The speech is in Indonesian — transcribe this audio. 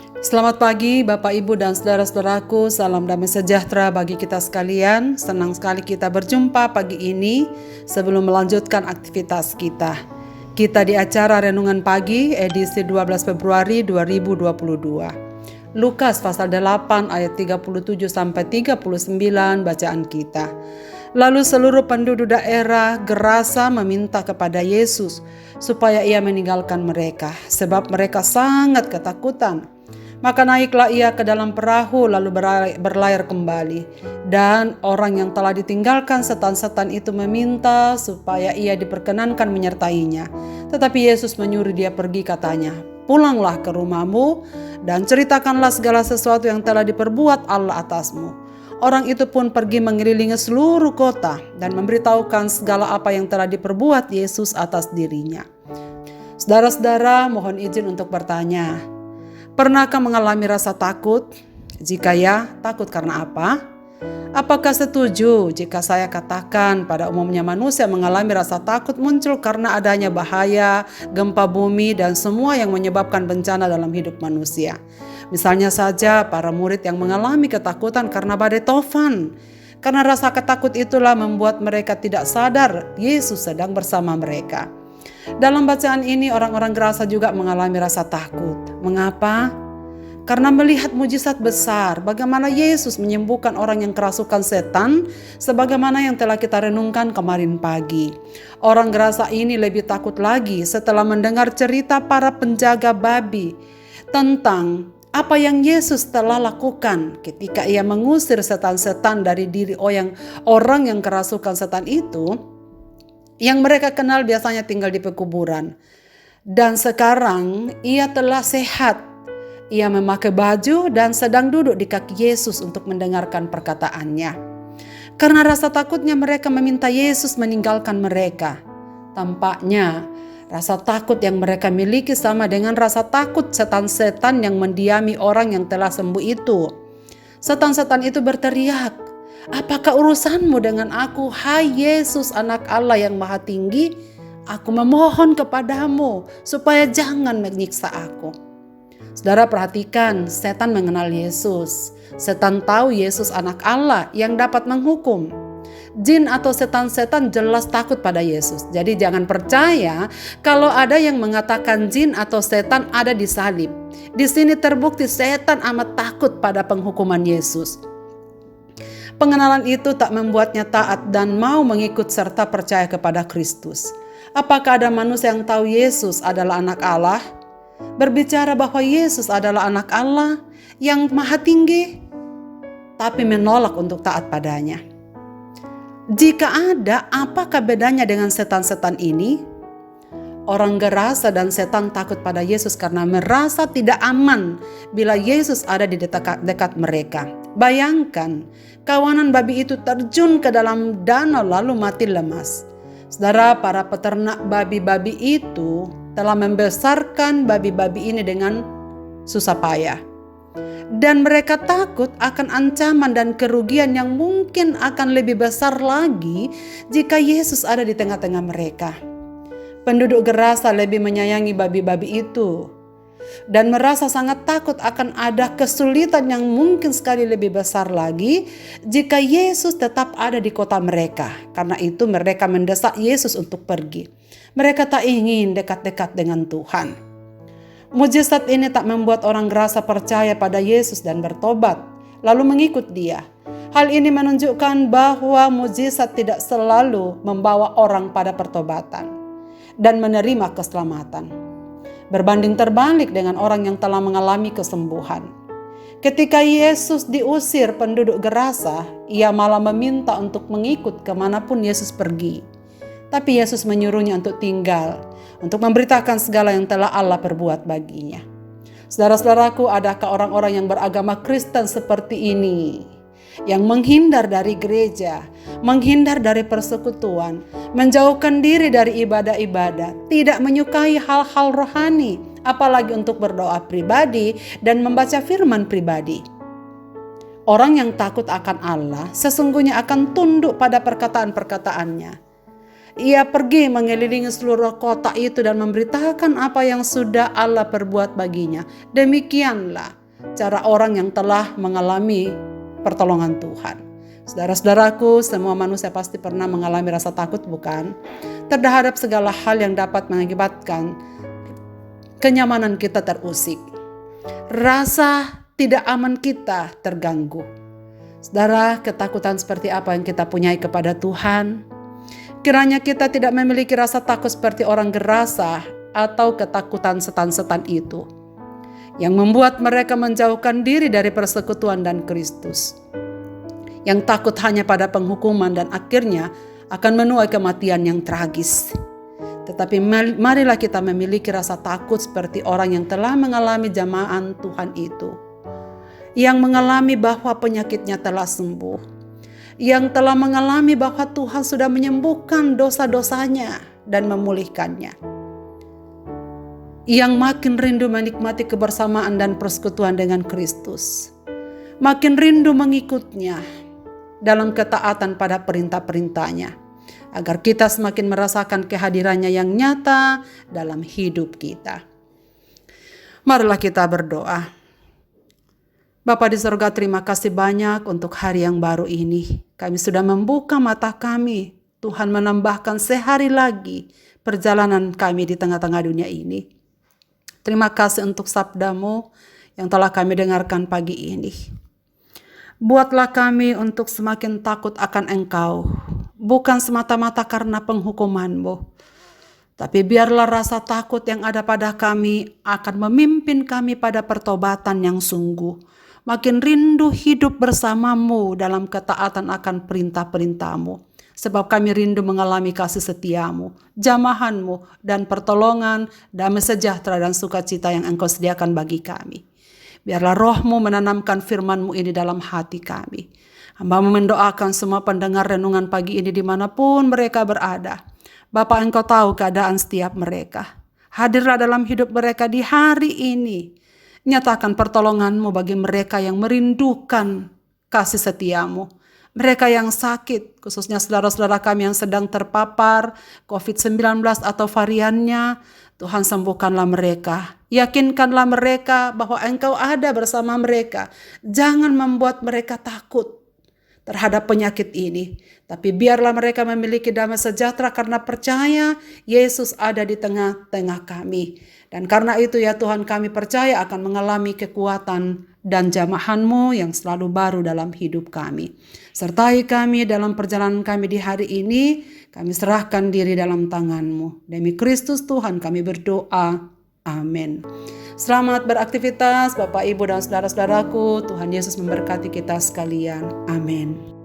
Selamat pagi Bapak Ibu dan saudara-saudaraku, salam damai sejahtera bagi kita sekalian. Senang sekali kita berjumpa pagi ini sebelum melanjutkan aktivitas kita. Kita di acara Renungan Pagi edisi 12 Februari 2022. Lukas pasal 8 ayat 37 sampai 39 bacaan kita. Lalu seluruh penduduk daerah Gerasa meminta kepada Yesus supaya ia meninggalkan mereka, sebab mereka sangat ketakutan. Maka naiklah ia ke dalam perahu lalu berlayar kembali. Dan orang yang telah ditinggalkan setan-setan itu meminta supaya ia diperkenankan menyertainya. Tetapi Yesus menyuruh dia pergi, katanya, "Pulanglah ke rumahmu dan ceritakanlah segala sesuatu yang telah diperbuat Allah atasmu." Orang itu pun pergi mengelilingi seluruh kota dan memberitahukan segala apa yang telah diperbuat Yesus atas dirinya. Saudara-saudara, mohon izin untuk bertanya. Pernahkah mengalami rasa takut? Jika ya, takut karena apa? Apakah setuju jika saya katakan pada umumnya manusia mengalami rasa takut muncul karena adanya bahaya, gempa bumi, dan semua yang menyebabkan bencana dalam hidup manusia? Misalnya saja para murid yang mengalami ketakutan karena badai tofan. Karena rasa ketakut itulah membuat mereka tidak sadar Yesus sedang bersama mereka. Dalam bacaan ini orang-orang Gerasa juga mengalami rasa takut. Mengapa? Karena melihat mujizat besar bagaimana Yesus menyembuhkan orang yang kerasukan setan sebagaimana yang telah kita renungkan kemarin pagi. Orang Gerasa ini lebih takut lagi setelah mendengar cerita para penjaga babi tentang apa yang Yesus telah lakukan ketika ia mengusir setan-setan dari diri orang yang kerasukan setan itu, yang mereka kenal biasanya tinggal di pekuburan. Dan sekarang ia telah sehat. Ia memakai baju dan sedang duduk di kaki Yesus untuk mendengarkan perkataannya. Karena rasa takutnya mereka meminta Yesus meninggalkan mereka. Tampaknya rasa takut yang mereka miliki sama dengan rasa takut setan-setan yang mendiami orang yang telah sembuh itu. Setan-setan itu berteriak, "Apakah urusanmu dengan aku, hai Yesus, anak Allah yang maha tinggi? Aku memohon kepadamu supaya jangan menyiksa aku." Saudara perhatikan, setan mengenal Yesus. Setan tahu Yesus anak Allah yang dapat menghukum. Jin atau setan-setan jelas takut pada Yesus. Jadi jangan percaya kalau ada yang mengatakan jin atau setan ada di salib. Di sini terbukti setan amat takut pada penghukuman Yesus. Pengenalan itu tak membuatnya taat dan mau mengikut serta percaya kepada Kristus. Apakah ada manusia yang tahu Yesus adalah anak Allah? Berbicara bahwa Yesus adalah anak Allah yang maha tinggi, tapi menolak untuk taat padanya. Jika ada, apakah bedanya dengan setan-setan ini? Orang Gerasa dan setan takut pada Yesus karena merasa tidak aman bila Yesus ada di dekat mereka. Bayangkan, kawanan babi itu terjun ke dalam danau lalu mati lemas. Saudara, para peternak babi-babi itu telah membesarkan babi-babi ini dengan susah payah. Dan mereka takut akan ancaman dan kerugian yang mungkin akan lebih besar lagi jika Yesus ada di tengah-tengah mereka. Penduduk Gerasa lebih menyayangi babi-babi itu dan merasa sangat takut akan ada kesulitan yang mungkin sekali lebih besar lagi jika Yesus tetap ada di kota mereka. Karena itu mereka mendesak Yesus untuk pergi. Mereka tak ingin dekat-dekat dengan Tuhan. Mujizat ini tak membuat orang Gerasa percaya pada Yesus dan bertobat, lalu mengikut dia. Hal ini menunjukkan bahwa mujizat tidak selalu membawa orang pada pertobatan dan menerima keselamatan. Berbanding terbalik dengan orang yang telah mengalami kesembuhan. Ketika Yesus diusir penduduk Gerasa, ia malah meminta untuk mengikut kemanapun Yesus pergi. Tapi Yesus menyuruhnya untuk tinggal, untuk memberitakan segala yang telah Allah perbuat baginya. Saudara-saudaraku, adakah orang-orang yang beragama Kristen seperti ini? Yang menghindar dari gereja, menghindar dari persekutuan, menjauhkan diri dari ibadah-ibadah, tidak menyukai hal-hal rohani, apalagi untuk berdoa pribadi dan membaca firman pribadi. Orang yang takut akan Allah sesungguhnya akan tunduk pada perkataan-perkataannya. Ia pergi mengelilingi seluruh kota itu dan memberitakan apa yang sudah Allah perbuat baginya. Demikianlah cara orang yang telah mengalami pertolongan Tuhan. Saudara-saudaraku, semua manusia pasti pernah mengalami rasa takut, bukan? Terhadap segala hal yang dapat mengakibatkan kenyamanan kita terusik. Rasa tidak aman kita terganggu. Saudara, ketakutan seperti apa yang kita punyai kepada Tuhan? Kiranya kita tidak memiliki rasa takut seperti orang gerasa atau ketakutan setan-setan itu, yang membuat mereka menjauhkan diri dari persekutuan dan Kristus, yang takut hanya pada penghukuman dan akhirnya akan menuai kematian yang tragis. Tetapi marilah kita memiliki rasa takut seperti orang yang telah mengalami jamaan Tuhan itu, yang mengalami bahwa penyakitnya telah sembuh, yang telah mengalami bahwa Tuhan sudah menyembuhkan dosa-dosanya dan memulihkannya, yang makin rindu menikmati kebersamaan dan persekutuan dengan Kristus, makin rindu mengikutnya dalam ketaatan pada perintah-perintahnya, agar kita semakin merasakan kehadirannya yang nyata dalam hidup kita. Marilah kita berdoa. Bapa di surga, terima kasih banyak untuk hari yang baru ini. Kami sudah membuka mata kami. Tuhan menambahkan sehari lagi perjalanan kami di tengah-tengah dunia ini. Terima kasih untuk sabda-Mu yang telah kami dengarkan pagi ini. Buatlah kami untuk semakin takut akan Engkau, bukan semata-mata karena penghukuman-Mu, tapi biarlah rasa takut yang ada pada kami akan memimpin kami pada pertobatan yang sungguh, makin rindu hidup bersama-Mu dalam ketaatan akan perintah-perintah-Mu, sebab kami rindu mengalami kasih setia-Mu, jamahan-Mu, dan pertolongan, damai sejahtera dan sukacita yang Engkau sediakan bagi kami. Biarlah Roh-Mu menanamkan firman-Mu ini dalam hati kami. Hamba-Mu mendoakan semua pendengar renungan pagi ini dimanapun mereka berada. Bapa, Engkau tahu keadaan setiap mereka. Hadirlah dalam hidup mereka di hari ini. Nyatakan pertolongan-Mu bagi mereka yang merindukan kasih setia-Mu. Mereka yang sakit, khususnya saudara-saudara kami yang sedang terpapar COVID-19 atau variannya, Tuhan sembuhkanlah mereka. Yakinkanlah mereka bahwa Engkau ada bersama mereka. Jangan membuat mereka takut terhadap penyakit ini. Tapi biarlah mereka memiliki damai sejahtera karena percaya Yesus ada di tengah-tengah kami. Dan karena itu ya Tuhan, kami percaya akan mengalami kekuatan dan jamahan-Mu yang selalu baru dalam hidup kami. Sertai kami dalam perjalanan kami di hari ini. Kami serahkan diri dalam tangan-Mu. Demi Kristus Tuhan kami berdoa. Amin. Selamat beraktivitas Bapak, Ibu, dan saudara-saudaraku. Tuhan Yesus memberkati kita sekalian. Amin.